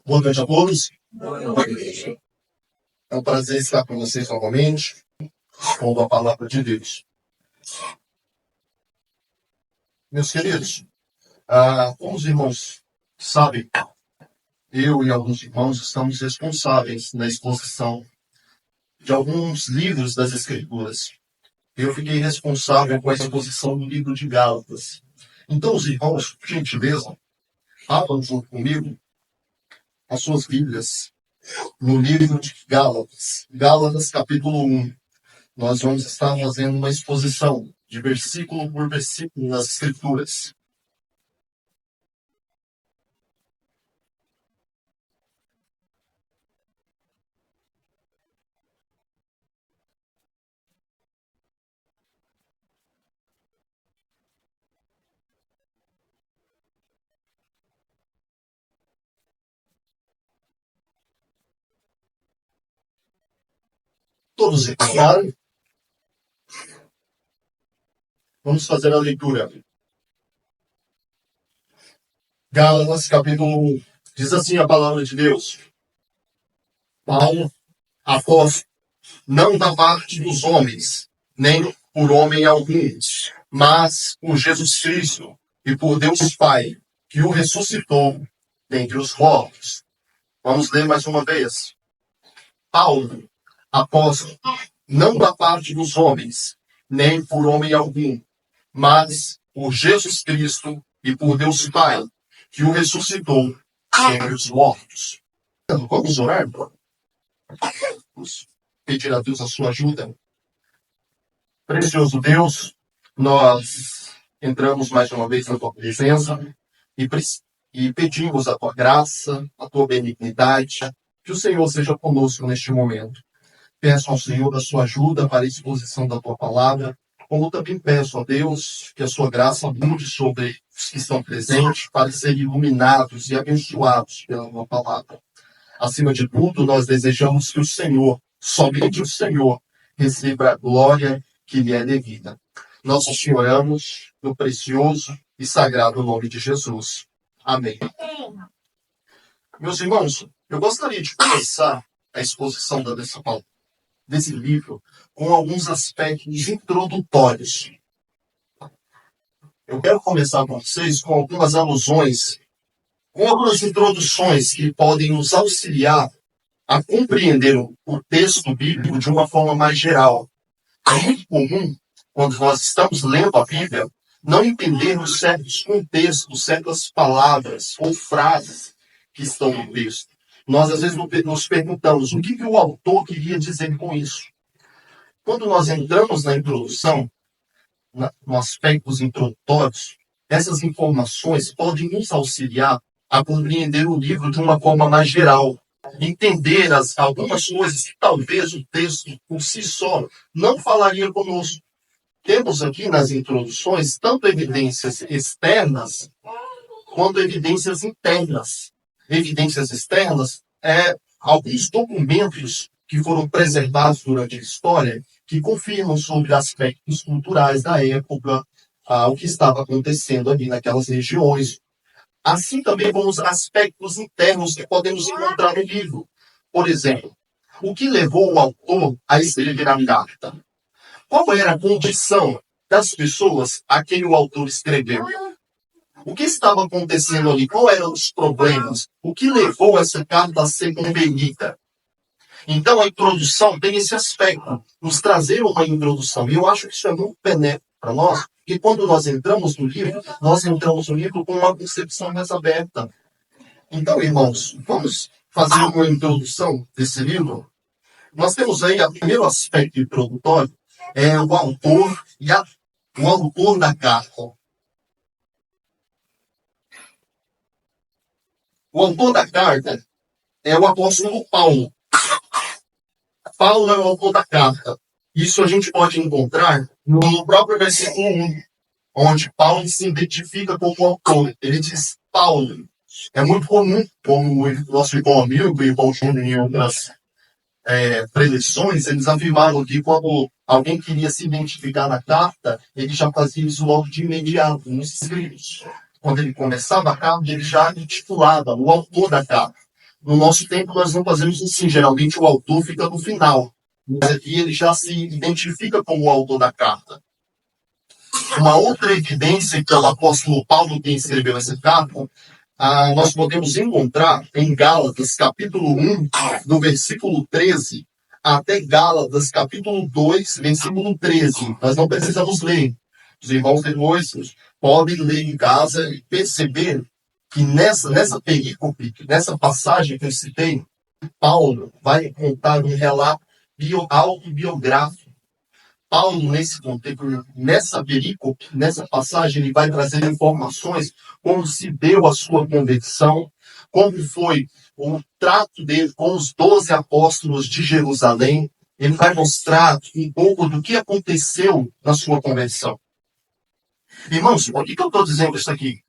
Boa noite a todos. É um prazer estar com vocês novamente, expondo a palavra de Deus. Meus queridos, como os irmãos sabem, eu e alguns irmãos estamos responsáveis na exposição de alguns livros das Escrituras. Eu fiquei responsável com a exposição do livro de Gálatas. Então, os irmãos, por gentileza, abram junto comigo as suas Bíblias no livro de Gálatas. Gálatas, capítulo 1. Nós vamos estar fazendo uma exposição de versículo por versículo nas Escrituras. Todos encontraram? Vamos fazer a leitura. Gálatas, capítulo 1. Diz assim a palavra de Deus. Paulo, apóstolo, não da parte dos homens, nem por homem algum, mas por Jesus Cristo e por Deus Pai, que o ressuscitou dentre os mortos. Vamos ler mais uma vez. Paulo, apóstolo, não da parte dos homens, nem por homem algum, mas por Jesus Cristo e por Deus Pai, que o ressuscitou dentre os mortos. Vamos orar? Vamos pedir a Deus a sua ajuda. Precioso Deus, nós entramos mais uma vez na tua presença e pedimos a tua graça, a tua benignidade, que o Senhor seja conosco neste momento. Peço ao Senhor a sua ajuda para a exposição da tua palavra, como também peço a Deus que a sua graça abunde sobre os que estão presentes para serem iluminados e abençoados pela tua palavra. Acima de tudo, nós desejamos que o Senhor, somente o Senhor, receba a glória que lhe é devida. Nós te oramos no precioso e sagrado nome de Jesus. Amém. Meus irmãos, eu gostaria de começar a exposição desse livro com alguns aspectos introdutórios. Eu quero começar com vocês com algumas alusões, com algumas introduções que podem nos auxiliar a compreender o texto bíblico de uma forma mais geral. É muito comum, quando nós estamos lendo a Bíblia, não entendermos certos contextos, certas palavras ou frases que estão no texto. Nós, às vezes, nos perguntamos o que o autor queria dizer com isso. Quando nós entramos na introdução, nos aspectos introdutórios, essas informações podem nos auxiliar a compreender o livro de uma forma mais geral. Entender algumas coisas que talvez o texto por si só não falaria conosco. Temos aqui nas introduções tanto evidências externas quanto evidências internas. Evidências externas é alguns documentos que foram preservados durante a história que confirmam sobre aspectos culturais da época, o que estava acontecendo ali naquelas regiões. Assim também como os aspectos internos que podemos encontrar no livro. Por exemplo, o que levou o autor a escrever a carta? Qual era a condição das pessoas a quem o autor escreveu? O que estava acontecendo ali? Quais eram os problemas? O que levou essa carta a ser convenida? Então, a introdução tem esse aspecto, nos trazer uma introdução. E eu acho que isso é muito benéfico para nós, porque quando nós entramos no livro com uma concepção mais aberta. Então, irmãos, vamos fazer uma introdução desse livro. Nós temos aí o primeiro aspecto introdutório, é o autor o autor da carta. O autor da carta é o apóstolo Paulo. Paulo é o autor da carta. Isso a gente pode encontrar no próprio versículo 1, onde Paulo se identifica como autor. Ele diz Paulo. É muito comum, como o nosso irmão amigo e o irmão Júnior em outras preleções, eles afirmavam que quando alguém queria se identificar na carta, ele já fazia isso logo de imediato, nos escritos. Quando ele começava a carta, ele já intitulava o autor da carta. No nosso tempo, nós não fazemos assim. Geralmente, o autor fica no final. Mas aqui ele já se identifica como o autor da carta. Uma outra evidência que o apóstolo Paulo quem escreveu essa carta, nós podemos encontrar em Gálatas, capítulo 1, do versículo 13, até Gálatas, capítulo 2, versículo 13. Nós não precisamos ler. Os irmãos depois podem ler em casa e perceber que nessa perícope, nessa passagem que eu citei, Paulo vai contar um relato autobiográfico. Paulo, nesse contexto, nessa perícope, nessa passagem, ele vai trazer informações como se deu a sua conversão, como foi o trato dele com os 12 apóstolos de Jerusalém. Ele vai mostrar um pouco do que aconteceu na sua conversão. Irmãos, por que eu estou dizendo isso aqui?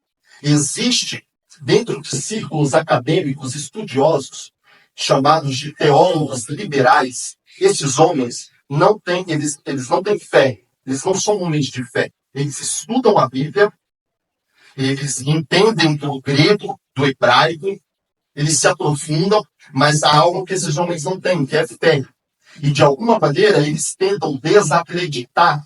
Existe, dentro de círculos acadêmicos estudiosos, chamados de teólogos liberais, esses homens eles não têm fé, eles não são homens de fé. Eles estudam a Bíblia, eles entendem do grego, do hebraico, eles se aprofundam, mas há algo que esses homens não têm, que é fé. E de alguma maneira eles tentam desacreditar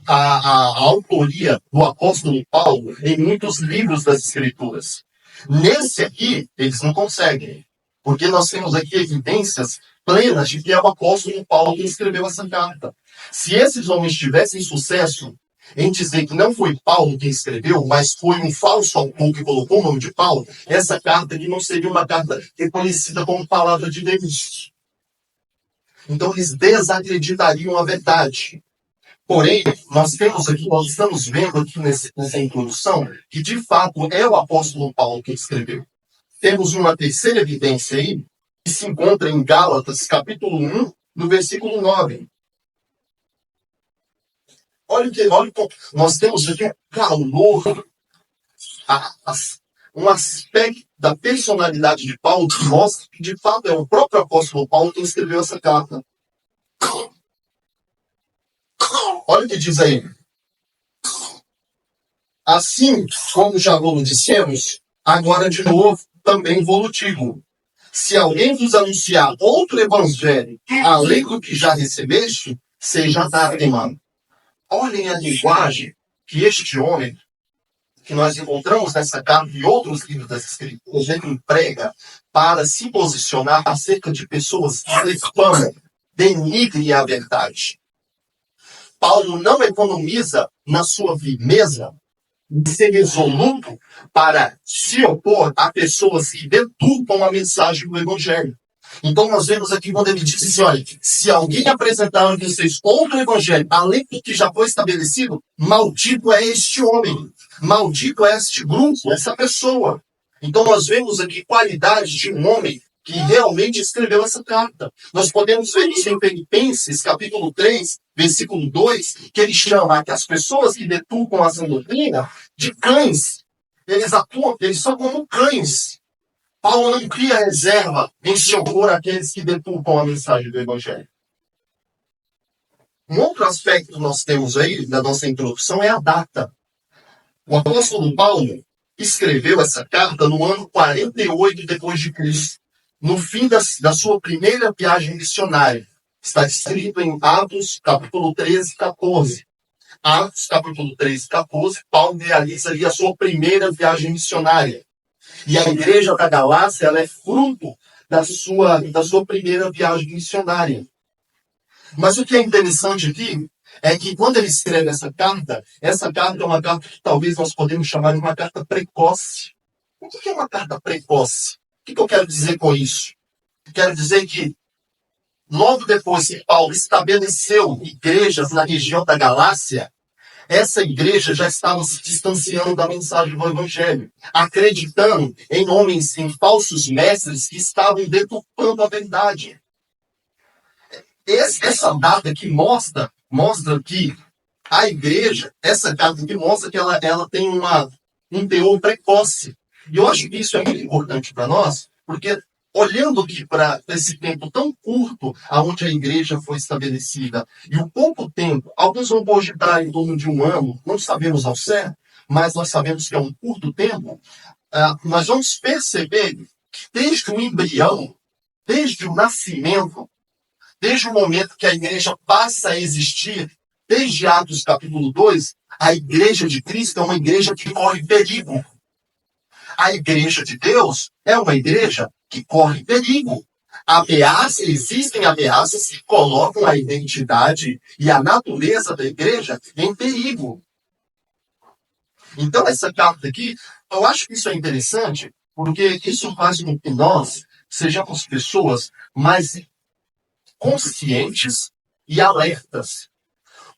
a autoria do apóstolo Paulo em muitos livros das Escrituras. Nesse aqui, eles não conseguem, porque nós temos aqui evidências plenas de que é o apóstolo Paulo que escreveu essa carta. Se esses homens tivessem sucesso em dizer que não foi Paulo quem escreveu, mas foi um falso autor que colocou o nome de Paulo, essa carta aqui não seria uma carta reconhecida como palavra de Deus. Então eles desacreditariam a verdade. Porém, nós estamos vendo aqui nessa introdução que de fato é o apóstolo Paulo que escreveu. Temos uma terceira evidência aí, que se encontra em Gálatas, capítulo 1, no versículo 9. Olha nós temos aqui um calor, um aspecto da personalidade de Paulo que mostra que, de fato, é o próprio apóstolo Paulo que escreveu essa carta. Olha o que diz aí. Assim, como já vos dissemos, agora de novo também vou digo. Se alguém vos anunciar outro evangelho, além do que já recebeste, seja anátema. Olhem a linguagem que este homem, que nós encontramos nessa carta e outros livros das Escrituras, ele emprega para se posicionar acerca de pessoas que reclamam, denigrem a verdade. Paulo não economiza na sua firmeza de ser resoluto para se opor a pessoas que deturpam a mensagem do Evangelho. Então nós vemos aqui quando ele diz assim, olha, se alguém apresentar a vocês outro Evangelho, além do que já foi estabelecido, maldito é este homem, maldito é este grupo, essa pessoa. Então nós vemos aqui qualidades de um homem que realmente escreveu essa carta. Nós podemos ver isso em Filipenses, capítulo 3, versículo 2, que ele chama que as pessoas que deturpam a sã doutrina de cães. Eles são como cães. Paulo não cria reserva em se opor àqueles que deturpam a mensagem do Evangelho. Um outro aspecto que nós temos aí, na nossa introdução, é a data. O apóstolo Paulo escreveu essa carta no ano 48 depois de Cristo, no fim da sua primeira viagem missionária. Está escrito em Atos, capítulo 13, 14. Atos, capítulo 13, 14, Paulo realiza ali a sua primeira viagem missionária. E a igreja da Galácia, ela é fruto da sua primeira viagem missionária. Mas o que é interessante aqui é que quando ele escreve essa carta é uma carta que talvez nós podemos chamar de uma carta precoce. O que é uma carta precoce? O que eu quero dizer com isso? Eu quero dizer que logo depois que Paulo estabeleceu igrejas na região da Galácia, essa igreja já estava se distanciando da mensagem do Evangelho, acreditando em homens, em falsos mestres que estavam deturpando a verdade. Essa data aqui mostra que a igreja, essa data aqui mostra que ela tem um teor precoce. E eu acho que isso é muito importante para nós, porque olhando aqui para esse tempo tão curto aonde a igreja foi estabelecida, e o pouco tempo, alguns vão projetar em torno de um ano, não sabemos ao certo, mas nós sabemos que é um curto tempo, nós vamos perceber Desde o embrião, desde o nascimento, desde o momento que a igreja passa a existir, desde Atos capítulo 2, a igreja de Cristo é uma igreja que corre perigo. A igreja de Deus é uma igreja que corre perigo. Existem ameaças que colocam a identidade e a natureza da igreja em perigo. Então, essa carta aqui, eu acho que isso é interessante, porque isso faz com que nós sejamos pessoas mais conscientes e alertas.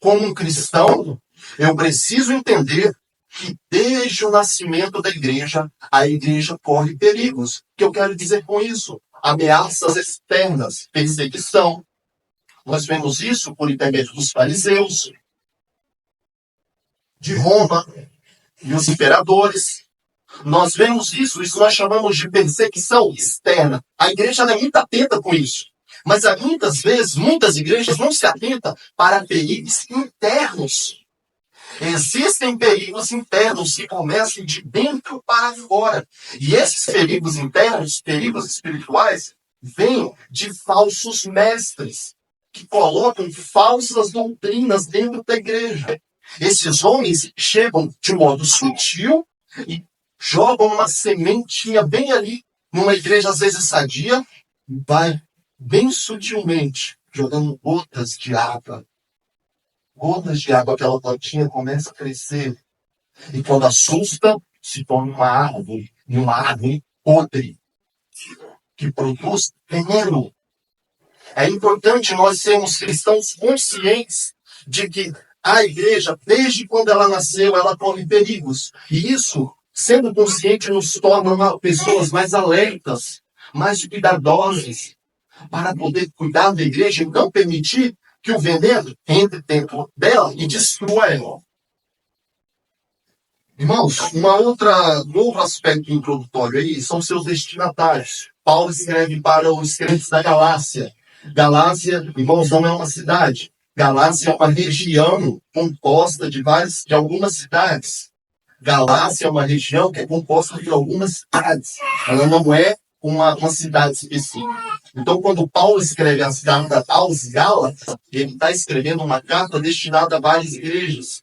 Como um cristão, eu preciso entender que desde o nascimento da igreja, a igreja corre perigos. O que eu quero dizer com isso? Ameaças externas, perseguição. Nós vemos isso por intermédio dos fariseus, de Roma e os imperadores. Nós vemos isso nós chamamos de perseguição externa. A igreja é muito atenta com isso. Mas muitas vezes, muitas igrejas não se atentam para perigos internos. Existem perigos internos que começam de dentro para fora. E esses perigos internos, perigos espirituais, vêm de falsos mestres, que colocam falsas doutrinas dentro da igreja. Esses homens chegam de modo sutil e jogam uma sementinha bem ali, numa igreja às vezes sadia, vai bem sutilmente, jogando gotas de água. Gotas de água, aquela plantinha começa a crescer. E quando assusta, se torna uma árvore. E uma árvore podre, que produz veneno. É importante nós sermos cristãos conscientes de que a igreja, desde quando ela nasceu, ela corre perigos. E isso, sendo consciente, nos torna pessoas mais alertas, mais cuidadosas, para poder cuidar da igreja e não permitir que o veneno entre dentro dela e destrua ela. Irmãos, um outro aspecto introdutório aí são seus destinatários. Paulo escreve para os crentes da Galácia. Galácia, irmãos, não é uma cidade. Galácia é uma região composta de algumas cidades. Galácia é uma região que é composta de algumas cidades. Ela não é uma cidade específica. Então, quando Paulo escreve a carta aos Gálatas, ele está escrevendo uma carta destinada a várias igrejas.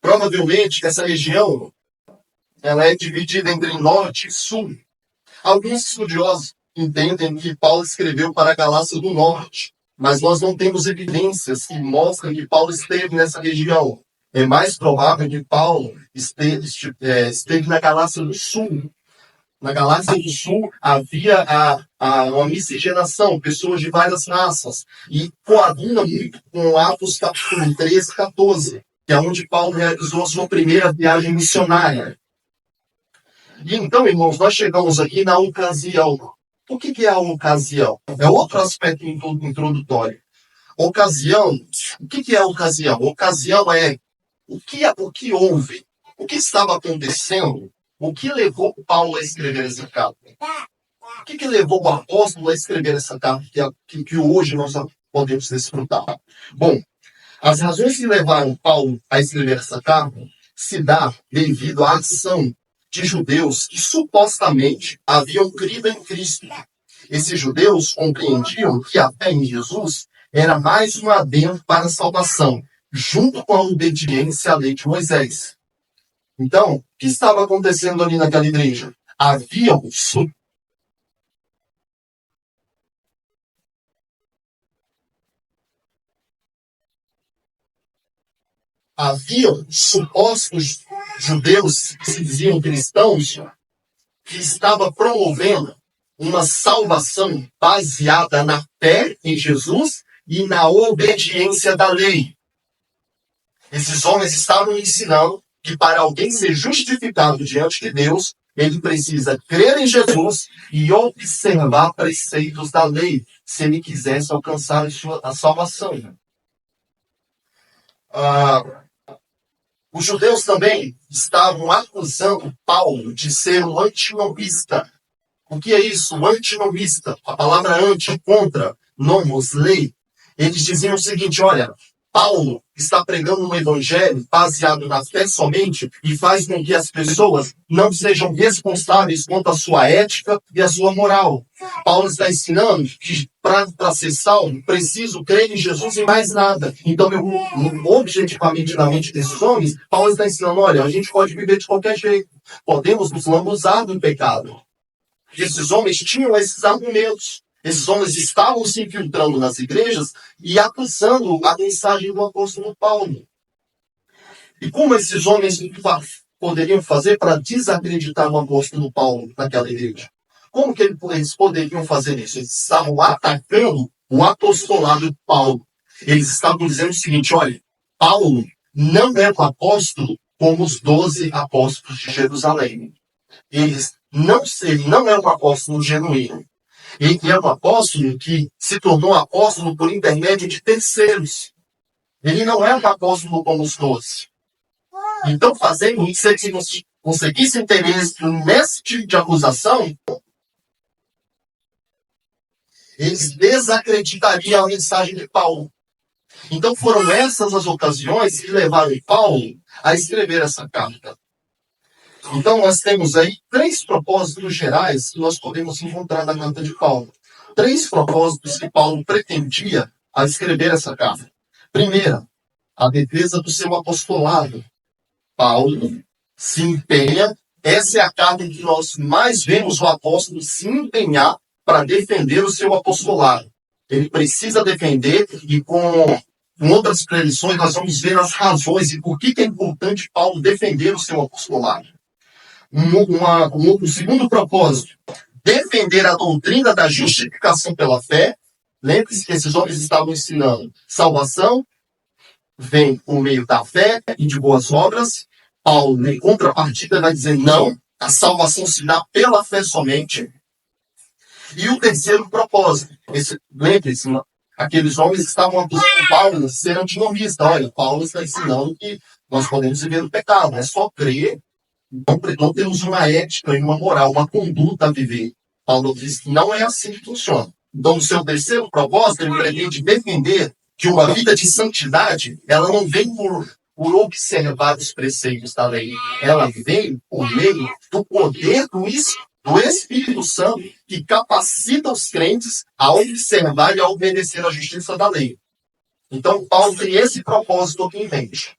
Provavelmente, essa região ela é dividida entre norte e sul. Alguns estudiosos entendem que Paulo escreveu para a Galácia do Norte, mas nós não temos evidências que mostram que Paulo esteve nessa região. É mais provável que Paulo esteve na Galácia do Sul. Na Galácia do Sul havia uma miscigenação, pessoas de várias raças, e coaduna muito com Atos capítulo 13, 14, que é onde Paulo realizou a sua primeira viagem missionária. E então, irmãos, nós chegamos aqui na ocasião. O que é a ocasião? É outro aspecto introdutório. Ocasião, o que é a ocasião? Ocasião é o que houve, o que estava acontecendo. O que levou Paulo a escrever essa carta? O que levou o apóstolo a escrever essa carta que hoje nós podemos desfrutar? Bom, as razões que levaram Paulo a escrever essa carta se dá devido à ação de judeus que supostamente haviam crido em Cristo. Esses judeus compreendiam que a fé em Jesus era mais um adendo para a salvação, junto com a obediência à lei de Moisés. Então, o que estava acontecendo ali naquela igreja? Haviam supostos judeus que se diziam cristãos que estavam promovendo uma salvação baseada na fé em Jesus e na obediência da lei. Esses homens estavam ensinando que para alguém ser justificado diante de Deus, ele precisa crer em Jesus e observar preceitos da lei, se ele quisesse alcançar a salvação. Os judeus também estavam acusando Paulo de ser um antinomista. O que é isso? O antinomista. A palavra anti, contra, nomos, lei. Eles diziam o seguinte, olha, Paulo está pregando um evangelho baseado na fé somente e faz com que as pessoas não sejam responsáveis quanto à sua ética e à sua moral. Paulo está ensinando que para ser salvo, preciso crer em Jesus e mais nada. Então, objetivamente, na mente desses homens, Paulo está ensinando, olha, a gente pode viver de qualquer jeito. Podemos nos lambuzar do pecado. Esses homens tinham esses argumentos. Esses homens estavam se infiltrando nas igrejas e acusando a mensagem do apóstolo Paulo. E como esses homens poderiam fazer para desacreditar o apóstolo Paulo naquela igreja? Como que eles poderiam fazer isso? Eles estavam atacando o apostolado de Paulo. Eles estavam dizendo o seguinte, olha, Paulo não é um apóstolo como os 12 apóstolos de Jerusalém. Ele não é um apóstolo genuíno. Ele é um apóstolo que se tornou apóstolo por intermédio de terceiros. Ele não é um apóstolo como os 12. Então, fazendo isso, se eles conseguissem ter êxito nesse tipo de acusação, eles desacreditariam a mensagem de Paulo. Então, foram essas as ocasiões que levaram Paulo a escrever essa carta. Então, nós temos aí 3 propósitos gerais que nós podemos encontrar na carta de Paulo. 3 propósitos que Paulo pretendia ao escrever essa carta. Primeira, a defesa do seu apostolado. Paulo se empenha, essa é a carta em que nós mais vemos o apóstolo se empenhar para defender o seu apostolado. Ele precisa defender e com outras predições nós vamos ver as razões e por que é importante Paulo defender o seu apostolado. Um segundo propósito, defender a doutrina da justificação pela fé. Lembre-se que esses homens estavam ensinando salvação vem por meio da fé e de boas obras. Paulo, em contrapartida, vai dizer não, a salvação se dá pela fé somente. E o terceiro propósito, lembre-se, aqueles homens estavam acusando Paulo de ser antinomista. Olha, Paulo está ensinando que nós podemos viver no pecado, é só crer. Não temos uma ética e uma moral, uma conduta a viver. Paulo diz que não é assim que funciona. Então, no seu terceiro propósito, ele pretende defender que uma vida de santidade, ela não vem por observar os preceitos da lei. Ela vem por meio do poder do Espírito Santo, que capacita os crentes a observar e a obedecer à justiça da lei. Então, Paulo tem esse propósito aqui em mente.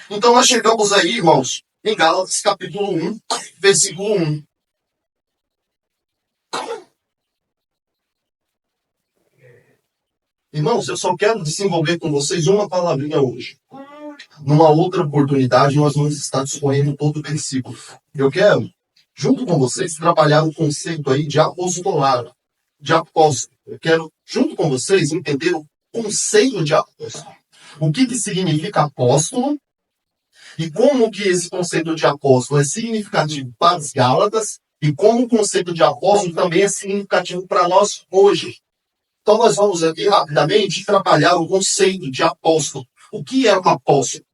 Então, nós chegamos aí, irmãos, em Gálatas, capítulo 1, versículo 1. Irmãos, eu só quero desenvolver com vocês uma palavrinha hoje. Numa outra oportunidade, nós vamos estar discorrendo todo o versículo. Eu quero, junto com vocês, trabalhar o conceito aí de apostolado, de apóstolo. Eu quero, junto com vocês, entender o conceito de apóstolo. O que significa apóstolo? E como que esse conceito de apóstolo é significativo para os Gálatas e como o conceito de apóstolo também é significativo para nós hoje. Então nós vamos aqui rapidamente trabalhar o conceito de apóstolo. O que é um apóstolo?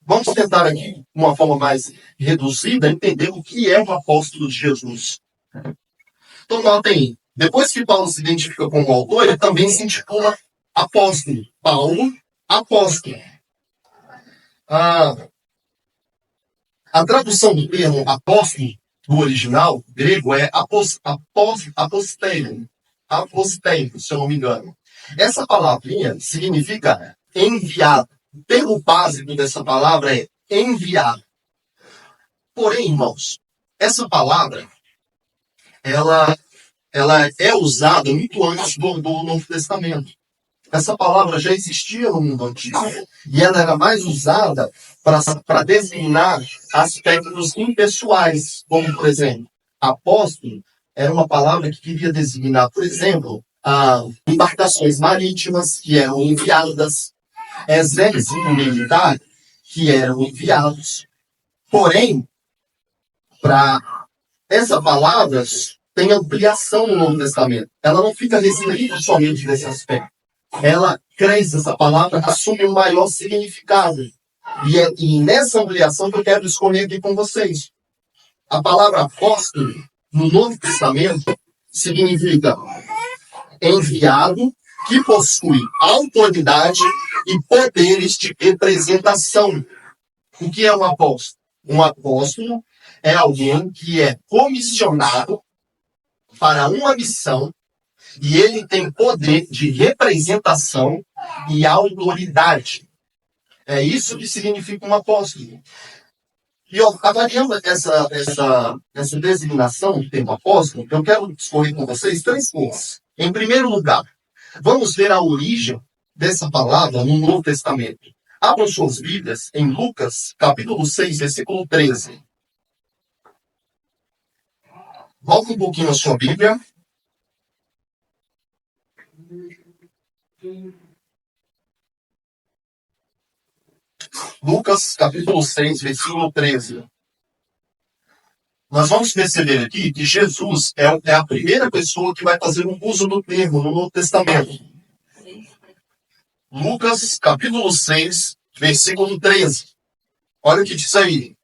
Vamos tentar aqui, de uma forma mais reduzida, entender o que é um apóstolo de Jesus. Então notem, depois que Paulo se identifica como autor, ele também se intitula apóstolo. Paulo, apóstolo. A tradução do termo apóstolo, do original grego, é aposteiro, se eu não me engano. Essa palavrinha significa enviado. O termo básico dessa palavra é enviado. Porém, irmãos, essa palavra, ela é usada muito antes do Novo Testamento. Essa palavra já existia no mundo antigo e ela era mais usada para designar aspectos impessoais, como, por exemplo, apóstolo era uma palavra que queria designar, por exemplo, embarcações marítimas que eram enviadas, exército militar que eram enviados. Porém, para essa palavra tem ampliação no Novo Testamento. Ela não fica restrita somente nesse aspecto. Ela cresce, essa palavra assume um maior significado. E nessa ampliação que eu quero escolher aqui com vocês. A palavra apóstolo, no Novo Testamento, significa enviado, que possui autoridade e poderes de representação. O que é um apóstolo? Um apóstolo é alguém que é comissionado para uma missão e ele tem poder de representação e autoridade. É isso que significa um apóstolo. E avaliando essa designação do termo apóstolo, eu quero discorrer com vocês três coisas. Em primeiro lugar, vamos ver a origem dessa palavra no Novo Testamento. Abram suas Bíblias em Lucas, capítulo 6, versículo 13. Volta um pouquinho a sua Bíblia. Lucas, capítulo 6, versículo 13. Nós vamos perceber aqui que Jesus é a primeira pessoa que vai fazer um uso do termo no Novo Testamento. Lucas, capítulo 6, versículo 13. Olha o que diz aí.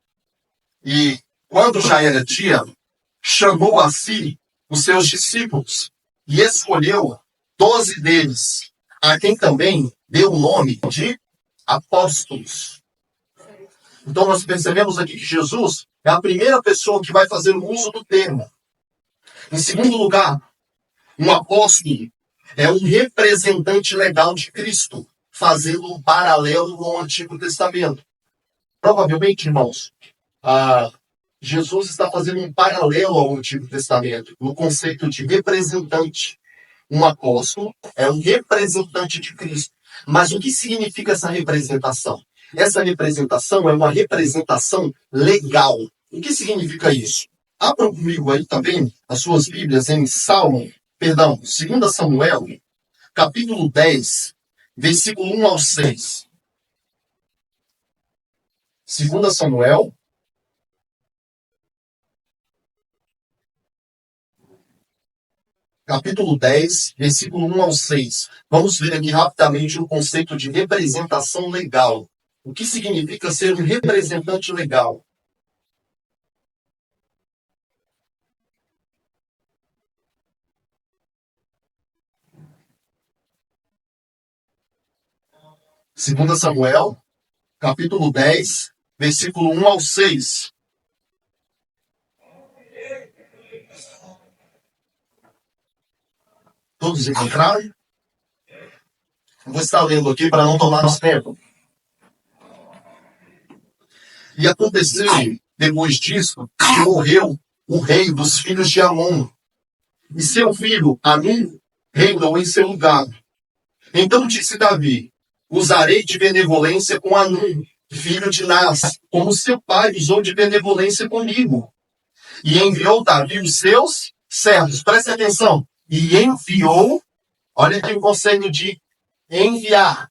E quando já era dia, chamou a si os seus discípulos e escolheu 12 deles, a quem também deu o nome de apóstolos. Então nós percebemos aqui que Jesus é a primeira pessoa que vai fazer o uso do termo. Em segundo lugar, um apóstolo é um representante legal de Cristo, fazendo um paralelo com o Antigo Testamento. Provavelmente, irmãos, Jesus está fazendo um paralelo ao Antigo Testamento, no conceito de representante. Um apóstolo é um representante de Cristo. Mas o que significa essa representação? Essa representação é uma representação legal. O que significa isso? Abram comigo aí também as suas Bíblias em 2 Samuel, capítulo 10, versículo 1 ao 6. 2 Samuel, capítulo 10, versículo 1 ao 6. Vamos ver aqui rapidamente o conceito de representação legal. O que significa ser um representante legal? Segunda Samuel, capítulo 10, versículo 1 ao 6. Todos encontraram? Eu vou estar lendo aqui para não tomar nosso tempo. E aconteceu, depois disso, que morreu o rei dos filhos de Amon. E seu filho, Anum, reinou em seu lugar. Então disse Davi: usarei de benevolência com Anum, filho de Nás, como seu pai usou de benevolência comigo. E enviou Davi os seus servos. Preste atenção. E enviou, olha aqui o conselho de enviar.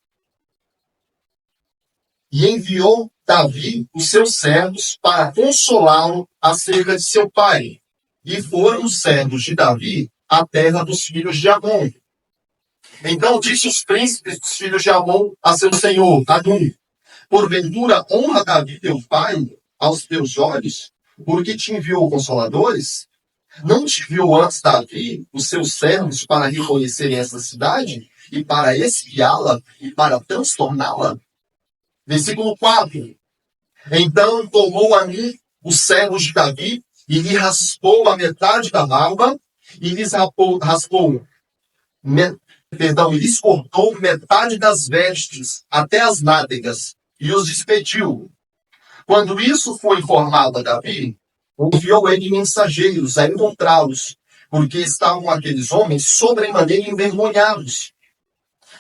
E enviou Davi os seus servos para consolá-lo acerca de seu pai. E foram os servos de Davi à terra dos filhos de Amon. Então disse os príncipes dos filhos de Amon a seu senhor, Adum: porventura honra Davi teu pai aos teus olhos, porque te enviou consoladores? Não te enviou antes Davi os seus servos para reconhecerem essa cidade, e para espiá-la, e para transtorná-la? Versículo 4. Então tomou a mim os servos de Davi, e lhe raspou a metade da barba, e lhes lhes cortou metade das vestes, até as nádegas, e os despediu. Quando isso foi informado a Davi, enviou ele mensageiros a encontrá-los, porque estavam aqueles homens sobremaneira envergonhados.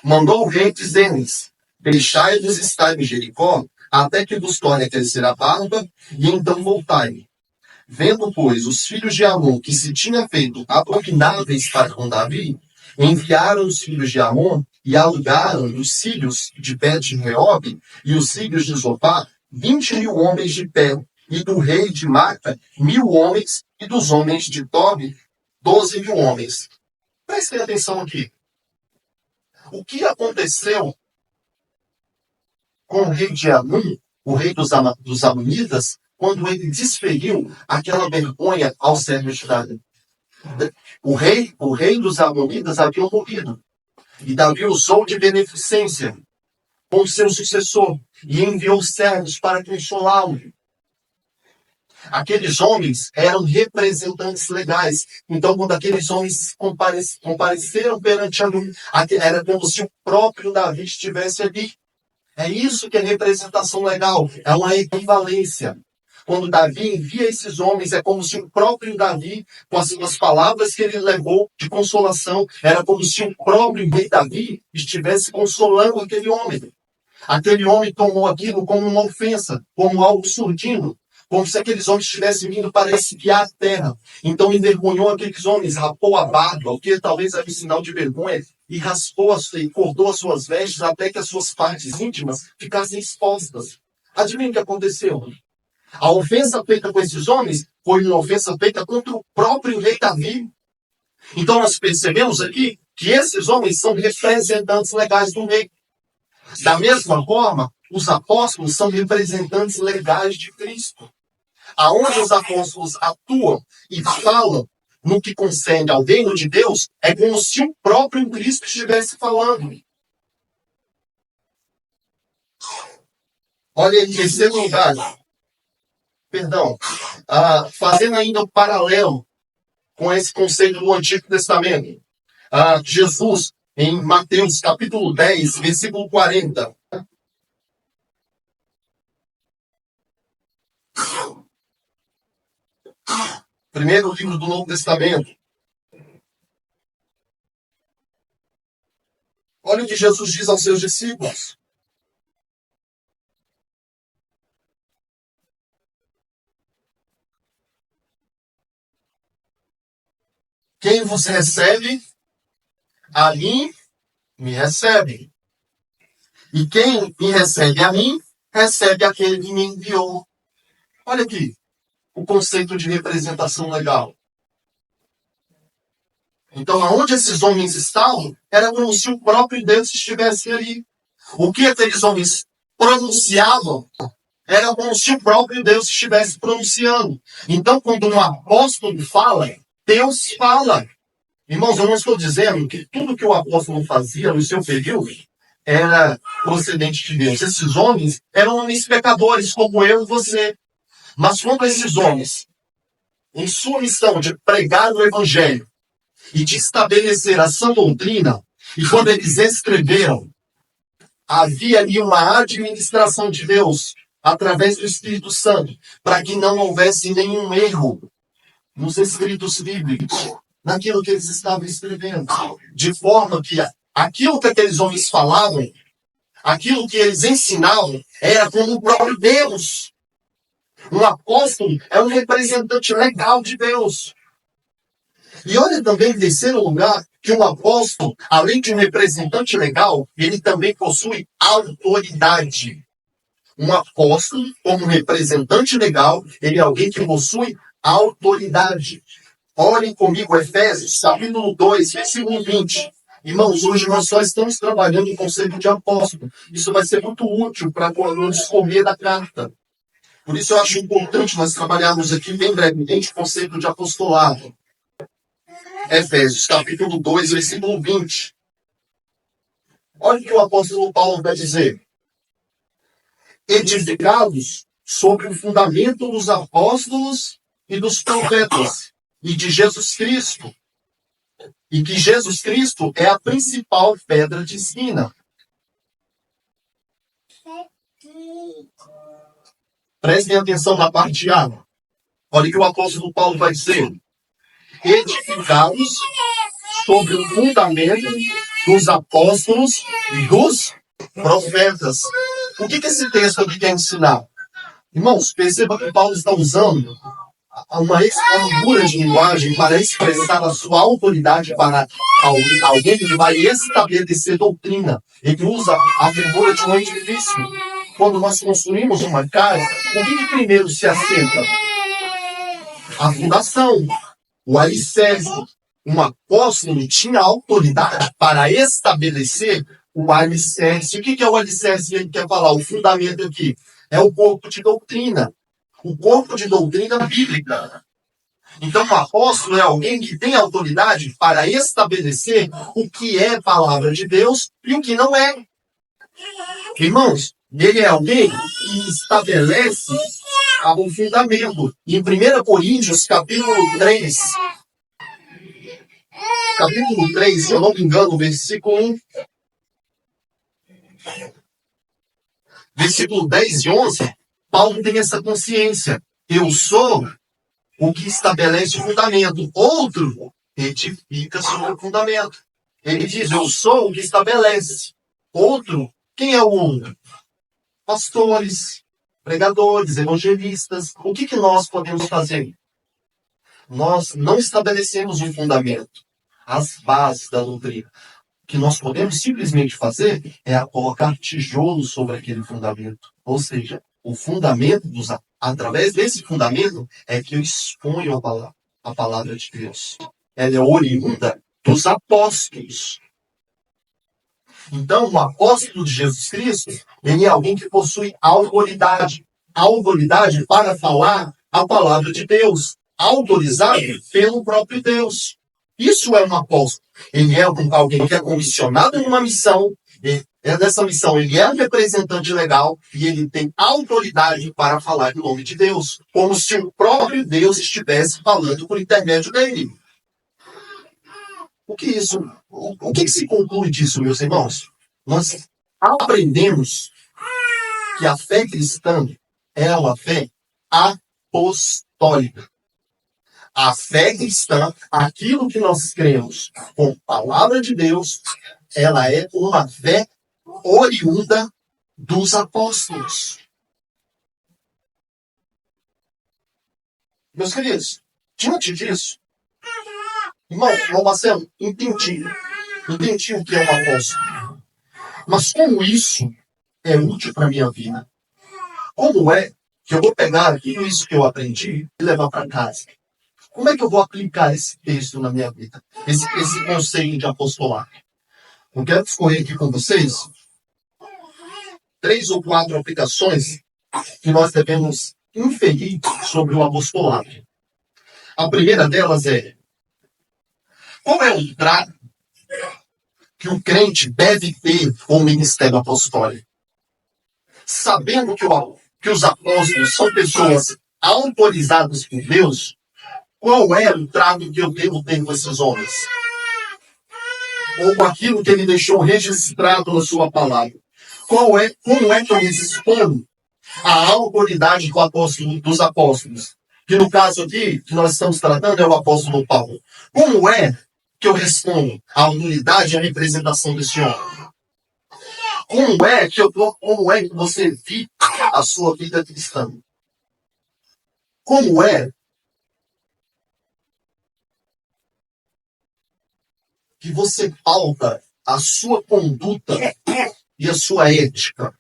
Mandou o rei dizer-lhes: deixai-vos estar em Jericó, até que vos torne a crescer a barba, e então voltai. Vendo, pois, os filhos de Amon que se tinha feito abomináveis para com Davi, enviaram os filhos de Amon e alugaram os cílios de Bet-Reob e os cílios de Zofá 20.000 homens de pé, e do rei de Maca 1.000 homens, e dos homens de Tobi 12.000 homens. Prestem atenção aqui. O que aconteceu com o rei de Amon, o rei dos Amonitas, quando ele desferiu aquela vergonha aos servos de Davi? O rei dos Amonitas havia morrido. E Davi usou de beneficência com seu sucessor e enviou servos para consolá-lo. Aqueles homens eram representantes legais. Então, quando aqueles homens compareceram perante a luz, era como se o próprio Davi estivesse ali. É isso que é representação legal. É uma equivalência. Quando Davi envia esses homens, é como se o próprio Davi, com as suas palavras que ele levou de consolação, era como se o próprio rei Davi estivesse consolando aquele homem. Aquele homem tomou aquilo como uma ofensa, como algo surdino, como se aqueles homens tivessem vindo para espiar a terra. Então envergonhou aqueles homens, rapou a barba, o que talvez era um sinal de vergonha, e raspou e cortou as suas vestes até que as suas partes íntimas ficassem expostas. Adivinha o que aconteceu? A ofensa feita com esses homens foi uma ofensa feita contra o próprio rei Davi. Então nós percebemos aqui que esses homens são representantes legais do rei. Da mesma forma, os apóstolos são representantes legais de Cristo. Aonde os apóstolos atuam e falam no que concerne ao reino de Deus, é como se o próprio Cristo estivesse falando. Olha, em terceiro lugar, fazendo ainda um paralelo com esse conceito do Antigo Testamento. Jesus, em Mateus capítulo 10, versículo 40. Primeiro livro do Novo Testamento. Olha o que Jesus diz aos seus discípulos. Quem vos recebe, a mim me recebe. E quem me recebe a mim, recebe aquele que me enviou. Olha aqui o conceito de representação legal. Então, aonde esses homens estavam, era como se o próprio Deus estivesse ali. O que aqueles homens pronunciavam, era como se o próprio Deus estivesse pronunciando. Então, quando um apóstolo fala, Deus fala. Irmãos, eu não estou dizendo que tudo que o apóstolo fazia no seu período era procedente de Deus. Esses homens eram homens pecadores, como eu e você. Mas quando esses homens, em sua missão de pregar o evangelho e de estabelecer a sã doutrina, e quando eles escreveram, havia ali uma administração de Deus através do Espírito Santo, para que não houvesse nenhum erro nos escritos bíblicos, naquilo que eles estavam escrevendo. De forma que aquilo que aqueles homens falavam, aquilo que eles ensinavam, era como o próprio Deus. Um apóstolo é um representante legal de Deus. E olha também, em terceiro lugar, que um apóstolo, além de um representante legal, ele também possui autoridade. Um apóstolo, como representante legal, ele é alguém que possui autoridade. Olhem comigo Efésios, capítulo 2, versículo 20. Irmãos, hoje nós só estamos trabalhando o conceito de apóstolo. Isso vai ser muito útil para quando nos escolher da carta. Por isso eu acho importante nós trabalharmos aqui bem brevemente o conceito de apostolado. Efésios, capítulo 2, versículo 20. Olha o que o apóstolo Paulo vai dizer. Edificados sobre o fundamento dos apóstolos e dos profetas e de Jesus Cristo. E que Jesus Cristo é a principal pedra de esquina. Prestem atenção na parte A. Olha o que o apóstolo Paulo vai dizer. Edificados sobre o fundamento dos apóstolos e dos profetas. O que esse texto aqui quer ensinar? Irmãos, perceba que Paulo está usando uma figura de linguagem para expressar a sua autoridade para alguém que vai estabelecer doutrina. Ele usa a figura de um edifício. Quando nós construímos uma casa, o que primeiro se assenta? A fundação, o alicerce. Um apóstolo tinha autoridade para estabelecer o alicerce. O que é o alicerce que ele quer falar? O fundamento aqui é o corpo de doutrina. O corpo de doutrina bíblica. Então, o apóstolo é alguém que tem autoridade para estabelecer o que é palavra de Deus e o que não é. Irmãos, ele é alguém que estabelece o fundamento. Em 1 Coríntios, capítulo 3, se eu não me engano, versículo 10 e 11, Paulo tem essa consciência. Eu sou o que estabelece o fundamento. Outro edifica sobre o fundamento. Ele diz, eu sou o que estabelece. Outro, quem é o outro? Pastores, pregadores, evangelistas. O que nós podemos fazer? Nós não estabelecemos um fundamento, as bases da doutrina. O que nós podemos simplesmente fazer é colocar tijolos sobre aquele fundamento. Ou seja, o fundamento, através desse fundamento, é que eu exponho a palavra de Deus. Ela é oriunda dos apóstolos. Então, o apóstolo de Jesus Cristo, ele é alguém que possui autoridade. Autoridade para falar a palavra de Deus. Autorizado pelo próprio Deus. Isso é um apóstolo. Ele é alguém que é comissionado numa missão. Nessa missão, ele é um representante legal e ele tem autoridade para falar em nome de Deus. Como se o próprio Deus estivesse falando por intermédio dele. O que se conclui disso, meus irmãos? Nós aprendemos que a fé cristã é uma fé apostólica. A fé cristã, aquilo que nós cremos com a palavra de Deus, ela é uma fé oriunda dos apóstolos. Meus queridos, diante disso, irmão Marcelo, entendi o que é um apóstolo. Mas como isso é útil para a minha vida? Como é que eu vou pegar tudo isso que eu aprendi e levar para casa? Como é que eu vou aplicar esse texto na minha vida? Esse conceito de apostolado? Eu quero escolher aqui com vocês 3 ou 4 aplicações que nós devemos inferir sobre o apostolado. A primeira delas é: qual é o trato que o crente deve ter com o ministério apostólico? Sabendo que os apóstolos são pessoas autorizadas por Deus, qual é o trato que eu devo ter com esses homens? Ou com aquilo que ele deixou registrado na sua palavra? Como é que eu respondo à autoridade dos apóstolos? Que no caso aqui, que nós estamos tratando, é o apóstolo Paulo. Como é que eu respondo à autoridade e à representação desse homem? Como é que você vive a sua vida cristã? Como é que você pauta a sua conduta e a sua ética?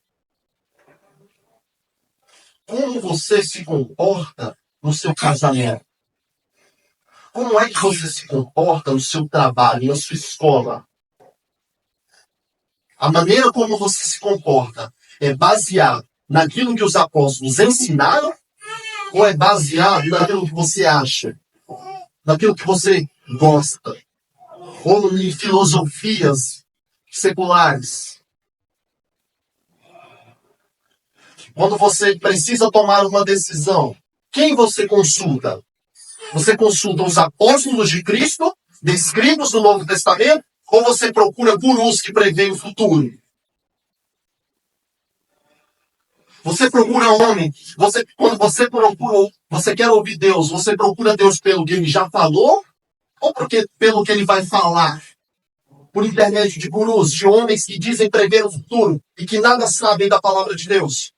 Como você se comporta no seu casamento? Como é que você se comporta no seu trabalho, na sua escola? A maneira como você se comporta é baseado naquilo que os apóstolos ensinaram ou é baseado naquilo que você acha? Naquilo que você gosta? Ou em filosofias seculares? Quando você precisa tomar uma decisão, quem você consulta? Você consulta os apóstolos de Cristo, descritos no Novo Testamento, ou você procura gurus que preveem o futuro? Você procura homem, quando você quer ouvir Deus, você procura Deus pelo que ele já falou, ou pelo que ele vai falar? Por intermédio de gurus, de homens que dizem prever o futuro e que nada sabem da palavra de Deus.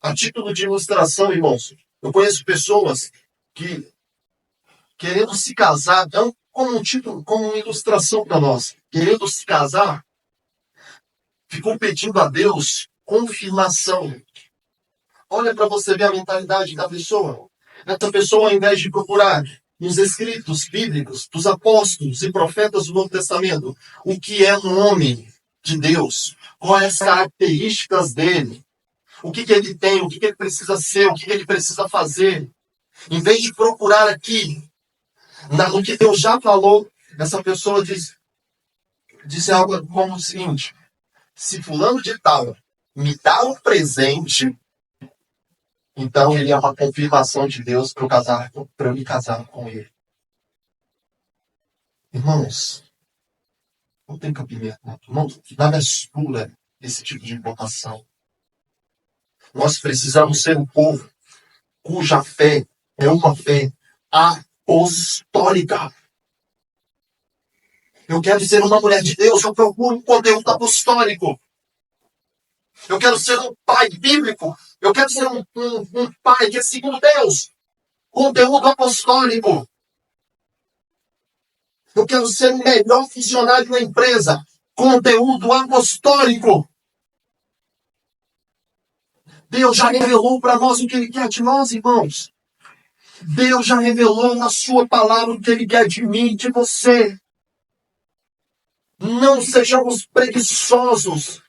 A título de ilustração, irmãos, eu conheço pessoas que, querendo se casar, dão como uma ilustração para nós, querendo se casar, ficou pedindo a Deus confirmação. Olha para você ver a mentalidade da pessoa. Essa pessoa, ao invés de procurar nos escritos bíblicos dos apóstolos e profetas do Novo Testamento o que é um homem de Deus, quais as características dele, o que ele tem, o que ele precisa ser, o que ele precisa fazer. Em vez de procurar aqui, no que Deus já falou, essa pessoa diz algo como o seguinte: se fulano de tal me dá um presente, então ele é uma confirmação de Deus para eu me casar com ele. Irmãos, não tem cabimento. Irmãos, nada expura esse tipo de invocação. Nós precisamos ser um povo cuja fé é uma fé apostólica. Eu quero ser uma mulher de Deus, eu procuro um conteúdo apostólico. Eu quero ser um pai bíblico. Eu quero ser um pai que é segundo Deus. Conteúdo apostólico. Eu quero ser o melhor funcionário da empresa. Conteúdo apostólico. Deus já revelou para nós o que Ele quer de nós, irmãos. Deus já revelou na sua palavra o que Ele quer de mim e de você. Não sejamos preguiçosos,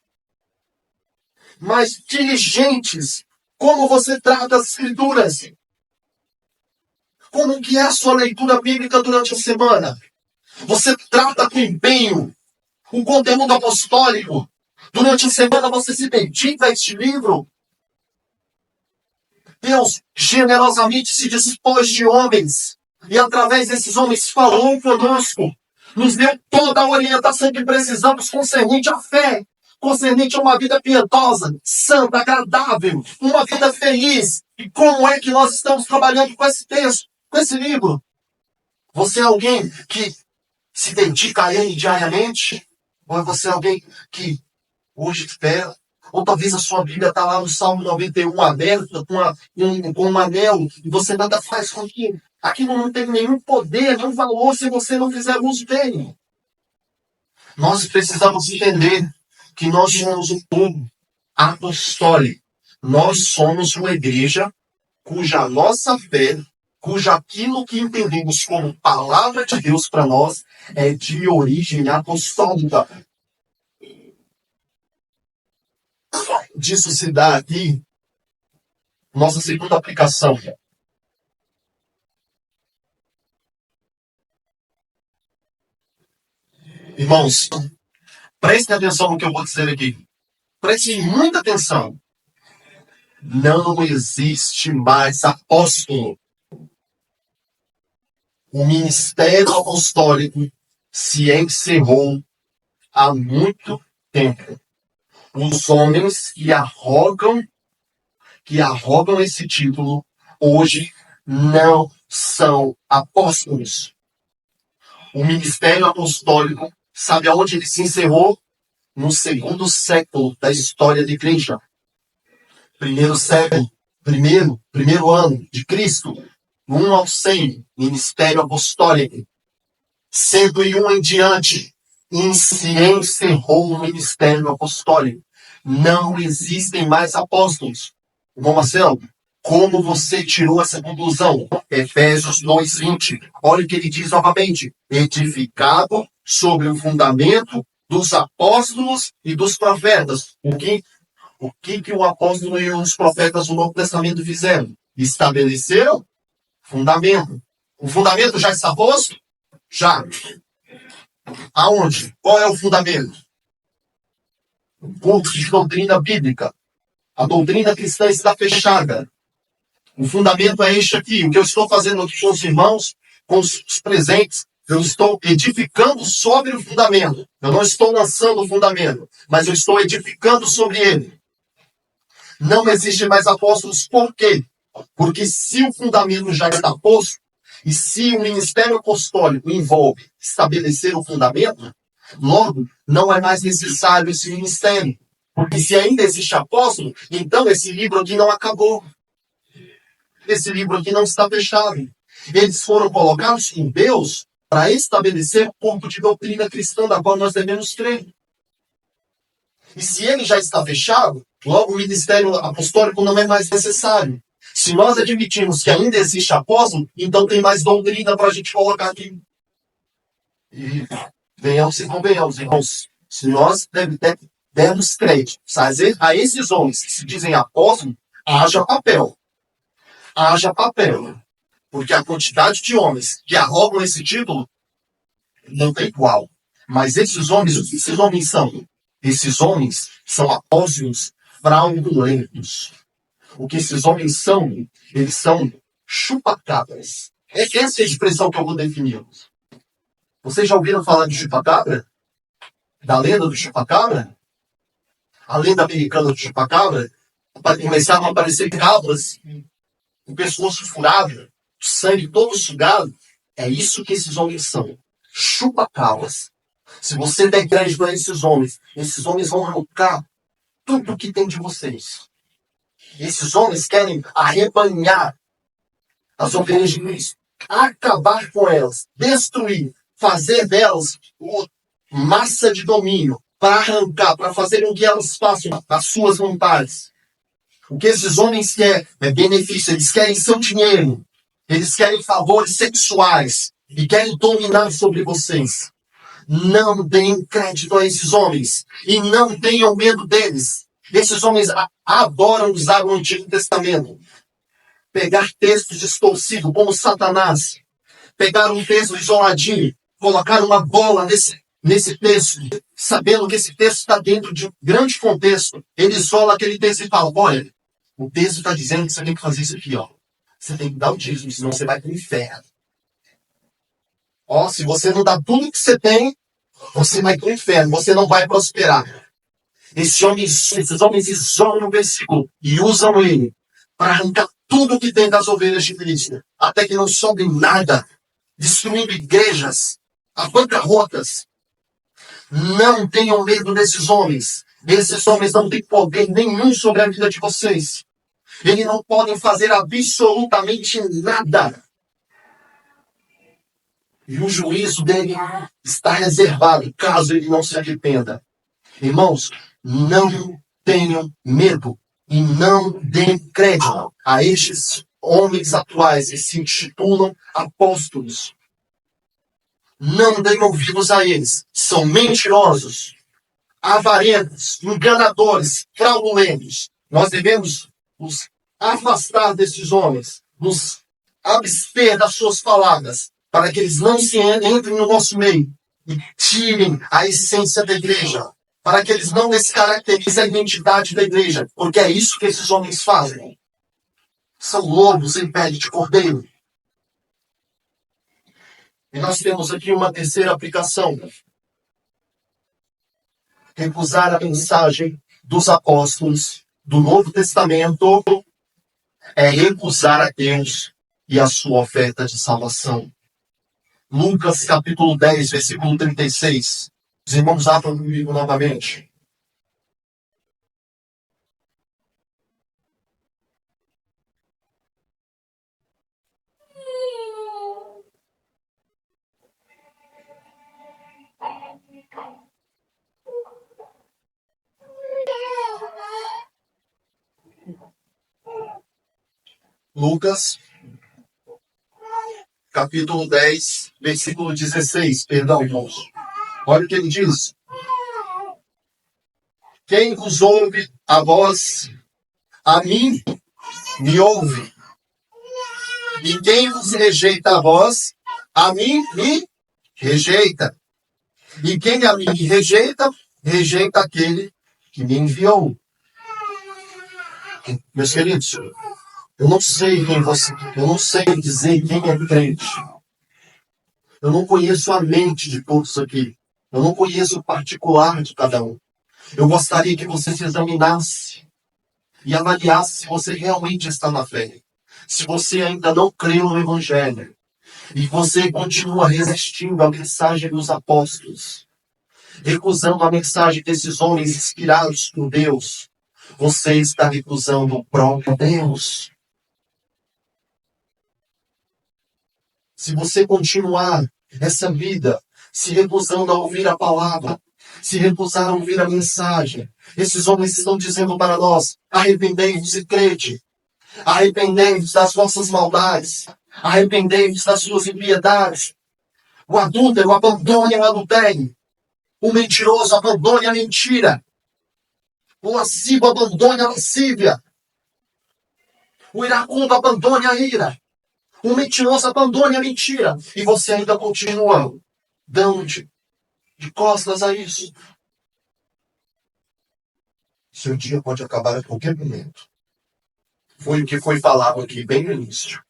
mas diligentes. Como você trata as Escrituras? Como que é a sua leitura bíblica durante a semana? Você trata com empenho o conteúdo apostólico? Durante a semana você se dedica a este livro? Deus generosamente se dispôs de homens e através desses homens falou conosco, nos deu toda a orientação que precisamos concernente à fé, concernente a uma vida piedosa, santa, agradável, uma vida feliz. E como é que nós estamos trabalhando com esse texto, com esse livro? Você é alguém que se dedica a ele diariamente? Ou é você alguém que hoje espera? Ou talvez a sua Bíblia está lá no Salmo 91 aberta, com um anel, e você nada faz com aquilo. Aquilo não tem nenhum poder, nenhum valor se você não fizer uso dele. Nós precisamos entender que nós somos um povo apostólico. Nós somos uma igreja cuja nossa fé, cuja aquilo que entendemos como palavra de Deus para nós é de origem apostólica. Disso se dá aqui nossa segunda aplicação. Irmãos, prestem atenção no que eu vou dizer aqui. Prestem muita atenção. Não existe mais apóstolo. O ministério apostólico se encerrou há muito tempo. Os homens que arrogam esse título hoje não são apóstolos. O ministério apostólico, sabe aonde ele se encerrou? No segundo século da história da igreja. Primeiro século, primeiro ano de Cristo, 1 ao 100, ministério apostólico. 101 em diante, se encerrou o ministério apostólico. Não existem mais apóstolos. Irmão Marcelo, como você tirou essa conclusão? Efésios 2:20. Olha o que ele diz novamente. Edificado sobre o fundamento dos apóstolos e dos profetas. O que o apóstolo e os profetas do Novo Testamento fizeram? Estabeleceram fundamento. O fundamento já está posto? Já. Aonde? Qual é o fundamento? O curso de doutrina bíblica. A doutrina cristã está fechada. O fundamento é este aqui. O que eu estou fazendo aqui com os irmãos, com os presentes, eu estou edificando sobre o fundamento. Eu não estou lançando o fundamento, mas eu estou edificando sobre ele. Não existe mais apóstolos. Por quê? Porque se o fundamento já está posto, e se o ministério apostólico envolve estabelecer o fundamento, logo não é mais necessário esse ministério. Porque se ainda existe apóstolo, então esse livro aqui não acabou. Esse livro aqui não está fechado. Eles foram colocados em Deus para estabelecer o corpo de doutrina cristã da qual nós devemos crer. E se ele já está fechado, logo o ministério apostólico não é mais necessário. Se nós admitirmos que ainda existe apóstolo, então tem mais doutrina para a gente colocar aqui. E venhamos e convenhamos, irmãos. Se nós demos crédito a esses homens que se dizem apóstolos, haja papel. Haja papel. Porque a quantidade de homens que arrogam esse título não tem igual. Mas esses homens, o que esses homens são? Esses homens são apóstolos fraudulentos. O que esses homens são? Eles são chupacabras. Essa é a expressão que eu vou definir. Vocês já ouviram falar de chupacabra? Da lenda do chupacabra? A lenda americana do chupacabra? Começavam a aparecer cabras, o pescoço furado, o sangue todo sugado. É isso que esses homens são. Chupacabras. Se você der crédito a esses homens vão arrancar tudo que tem de vocês. Esses homens querem arrebanhar as ovelhas de Cristo, acabar com elas, destruir, fazer delas massa de domínio, para arrancar, para fazer o que elas façam as suas vontades. O que esses homens querem é benefício, eles querem seu dinheiro, eles querem favores sexuais e querem dominar sobre vocês. Não deem crédito a esses homens e não tenham medo deles. Esses homens adoram usar o Antigo Testamento. Pegar textos distorcidos, como Satanás. Pegar um texto isoladinho, colocar uma bola nesse texto, sabendo que esse texto está dentro de um grande contexto. Ele isola aquele texto e fala, olha, o texto está dizendo que você tem que fazer isso aqui, ó. Você tem que dar o dízimo, senão você vai para o inferno. Ó, se você não dá tudo que você tem, você vai para o inferno, você não vai prosperar. Esses homens isolam o versículo e usam ele para arrancar tudo que tem das ovelhas de Cristo, até que não sobre nada, destruindo igrejas, a bancarrotas. Não tenham medo desses homens. Esses homens não têm poder nenhum sobre a vida de vocês. Eles não podem fazer absolutamente nada. E o juízo dele está reservado, caso ele não se arrependa. Irmãos, não tenham medo e não deem crédito a estes homens atuais que se intitulam apóstolos. Não deem ouvidos a eles. São mentirosos, avarentos, enganadores, fraudulentos. Nós devemos nos afastar desses homens, nos abster das suas palavras, para que eles não se entrem no nosso meio e tirem a essência da igreja, para que eles não descaracterizem a identidade da igreja, porque é isso que esses homens fazem. São lobos em pele de cordeiro. E nós temos aqui uma terceira aplicação. Recusar a mensagem dos apóstolos do Novo Testamento é recusar a Deus e a sua oferta de salvação. Lucas capítulo 10, versículo 36. Os irmãos abram comigo novamente. Lucas, capítulo 10, versículo 16. Perdão, irmãos. Olha o que ele diz. Quem vos ouve a voz, a mim me ouve. E quem vos rejeita a voz, a mim me rejeita. E quem a mim me rejeita, rejeita aquele que me enviou. Meus queridos, eu não sei dizer quem é crente. Eu não conheço a mente de todos aqui. Eu não conheço o particular de cada um. Eu gostaria que você se examinasse e avaliasse se você realmente está na fé. Se você ainda não crê no Evangelho e você continua resistindo à mensagem dos apóstolos, recusando a mensagem desses homens inspirados por Deus, você está recusando o próprio Deus. Se você continuar essa vida se recusando a ouvir a palavra, se recusar a ouvir a mensagem, esses homens estão dizendo para nós, arrependei-vos e crede. Arrependei-vos das vossas maldades. Arrependei-vos das suas impiedades. O adúltero abandone o adultério. O mentiroso abandone a mentira. O lascivo abandone a lascívia. O iracundo abandone a ira. O mentiroso abandone a mentira. E você ainda continua dando de costas a isso. Seu dia pode acabar a qualquer momento. Foi o que foi falado aqui bem no início.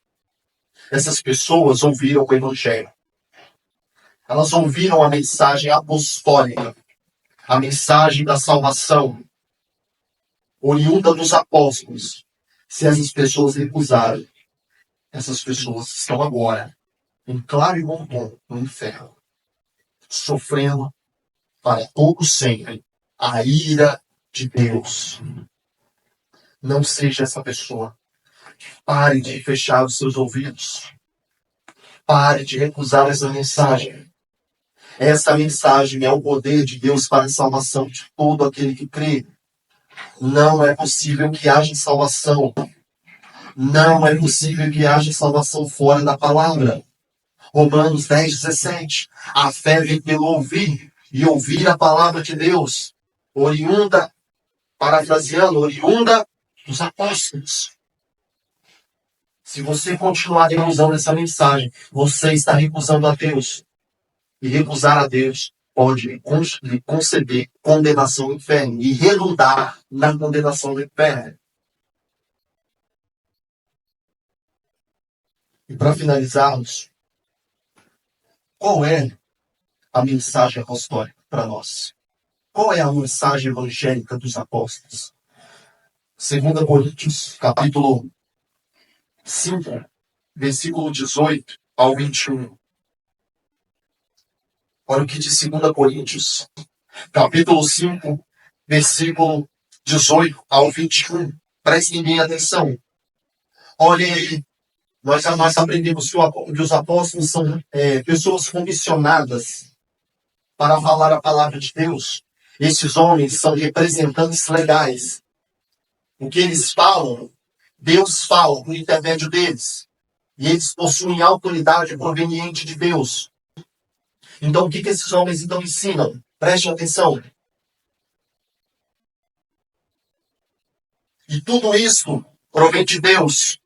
Essas pessoas ouviram o Evangelho. Elas ouviram a mensagem apostólica, a mensagem da salvação, oriunda dos apóstolos. Se essas pessoas recusaram, essas pessoas estão agora, em claro e bom tom, no inferno, sofrendo para todo sempre a ira de Deus. Não seja essa pessoa. Pare de fechar os seus ouvidos. Pare de recusar essa mensagem. Essa mensagem é o poder de Deus para a salvação de todo aquele que crê. Não é possível que haja salvação. Não é possível que haja salvação fora da palavra. Romanos 10:17. A fé vem pelo ouvir, e ouvir a palavra de Deus. Oriunda, parafraseando, oriunda dos apóstolos. Se você continuar recusando essa mensagem, você está recusando a Deus. E recusar a Deus pode lhe conceder condenação no inferno e redundar na condenação do inferno. E para finalizarmos, qual é a mensagem apostólica para nós? Qual é a mensagem evangélica dos apóstolos? 2 Coríntios, capítulo 5, versículo 18 ao 21. Olha o que diz 2 Coríntios, capítulo 5, versículo 18 ao 21. Prestem bem atenção. Olhem aí. Nós aprendemos que os apóstolos são pessoas comissionadas para falar a palavra de Deus. Esses homens são representantes legais. O que eles falam, Deus fala por intermédio deles. E eles possuem autoridade proveniente de Deus. Então, o que esses homens então ensinam? Preste atenção. E tudo isso provém de Deus,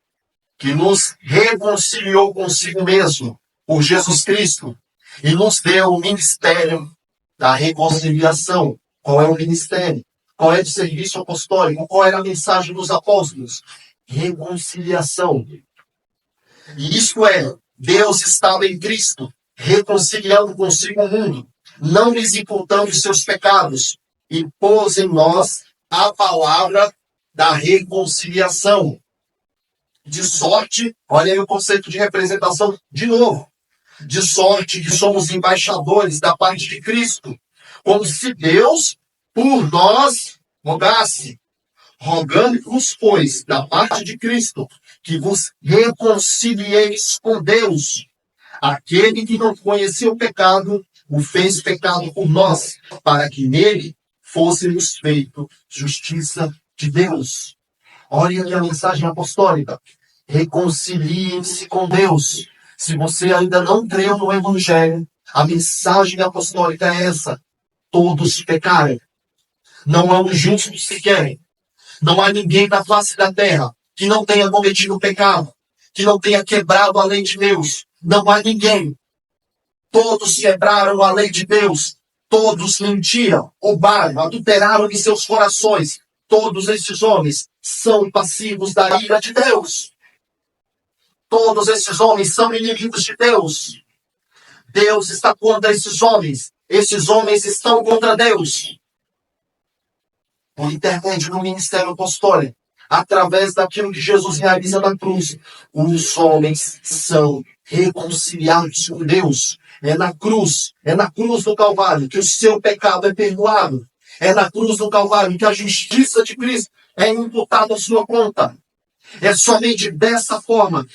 que nos reconciliou consigo mesmo, por Jesus Cristo, e nos deu o ministério da reconciliação. Qual é o ministério? Qual é o serviço apostólico? Qual era a mensagem dos apóstolos? Reconciliação. E isto é, Deus estava em Cristo, reconciliando consigo o mundo, não lhes imputando os seus pecados, e pôs em nós a palavra da reconciliação. De sorte, olha aí o conceito de representação de novo, de sorte que somos embaixadores da parte de Cristo, como se Deus por nós rogasse. Rogando-vos, pois, da parte de Cristo, que vos reconcilieis com Deus. Aquele que não conhecia o pecado, o fez pecado por nós, para que nele fôssemos feito justiça de Deus. Olha aqui a mensagem apostólica. Reconciliem-se com Deus. Se você ainda não creu no Evangelho, a mensagem apostólica é essa. Todos pecaram. Não há um justo sequer. Não há ninguém na face da terra que não tenha cometido pecado, que não tenha quebrado a lei de Deus. Não há ninguém. Todos quebraram a lei de Deus. Todos mentiram, roubaram, adulteraram em seus corações. Todos esses homens são passivos da ira de Deus. Todos esses homens são inimigos de Deus. Deus está contra esses homens. Esses homens estão contra Deus. Por intermédio do ministério apostólico, através daquilo que Jesus realiza na cruz, os homens são reconciliados com Deus. É na cruz do Calvário que o seu pecado é perdoado. É na cruz do Calvário que a justiça de Cristo é imputada à sua conta. É somente dessa forma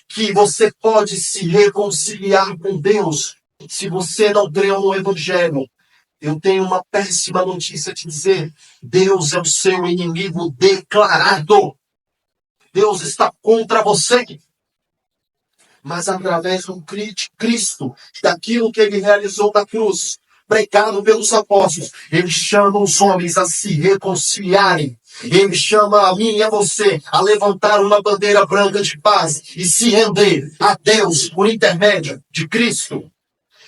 que você pode se reconciliar com Deus. Se você não creu no Evangelho, eu tenho uma péssima notícia a te dizer. Deus é o seu inimigo declarado. Deus está contra você. Mas através do Cristo, daquilo que ele realizou na cruz, pregado pelos apóstolos. Ele chama os homens a se reconciliarem. Ele chama a mim e a você a levantar uma bandeira branca de paz e se render a Deus por intermédio de Cristo.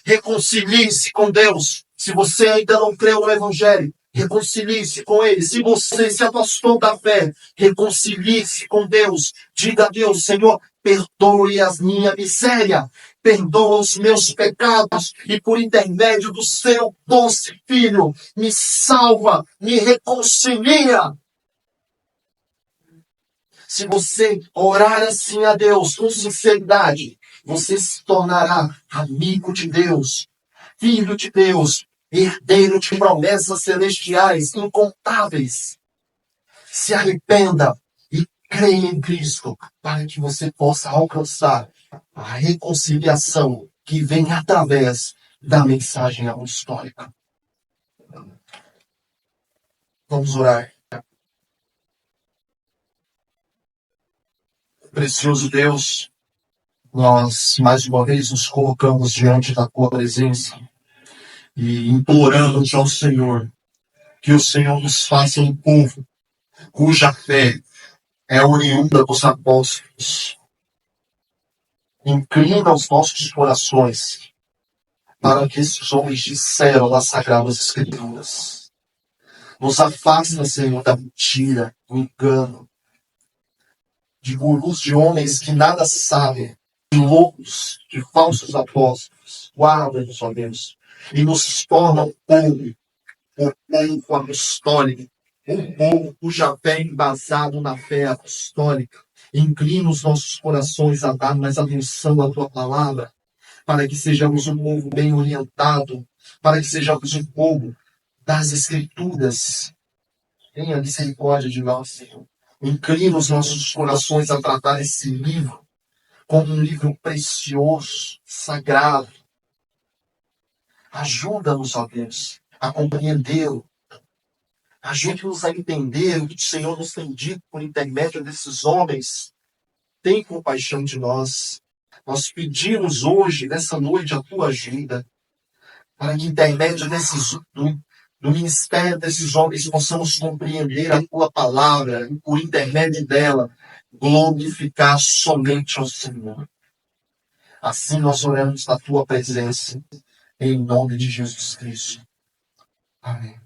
Reconcilie-se com Deus. Se você ainda não creu no Evangelho, reconcilie-se com Ele. Se você se afastou da fé, reconcilie-se com Deus. Diga a Deus: Senhor, perdoe a minha miséria, perdoa os meus pecados e por intermédio do seu doce Filho, me salva, me reconcilia. Se você orar assim a Deus com sinceridade, você se tornará amigo de Deus, filho de Deus, herdeiro de promessas celestiais incontáveis. Se arrependa e creia em Cristo para que você possa alcançar a reconciliação que vem através da mensagem apostólica. Vamos orar. Precioso Deus, nós mais uma vez nos colocamos diante da tua presença e imploramos ao Senhor que o Senhor nos faça um povo cuja fé é oriunda dos apóstolos. Inclina os nossos corações para que esses homens disseram nas Sagradas Escrituras. Nos afasta, Senhor, da mentira, do engano, de gurus de homens que nada sabem, de loucos, de falsos apóstolos. Guarda-nos, ó Deus, e nos torna um povo apostólico, um povo cuja fé é embasado na fé apostólica. Inclina os nossos corações a dar mais atenção à tua palavra, para que sejamos um povo bem orientado, para que sejamos um povo das Escrituras. Tenha misericórdia de nós, Senhor. Inclina os nossos corações a tratar esse livro como um livro precioso, sagrado. Ajuda-nos, ó Deus, a compreendê-lo. Ajude-nos a entender o que o Senhor nos tem dito por intermédio desses homens. Tem compaixão de nós. Nós pedimos hoje, nessa noite, a tua ajuda, para que, intermédio do ministério desses homens, possamos compreender a tua palavra e, por intermédio dela, glorificar somente ao Senhor. Assim nós oramos na tua presença, em nome de Jesus Cristo. Amém.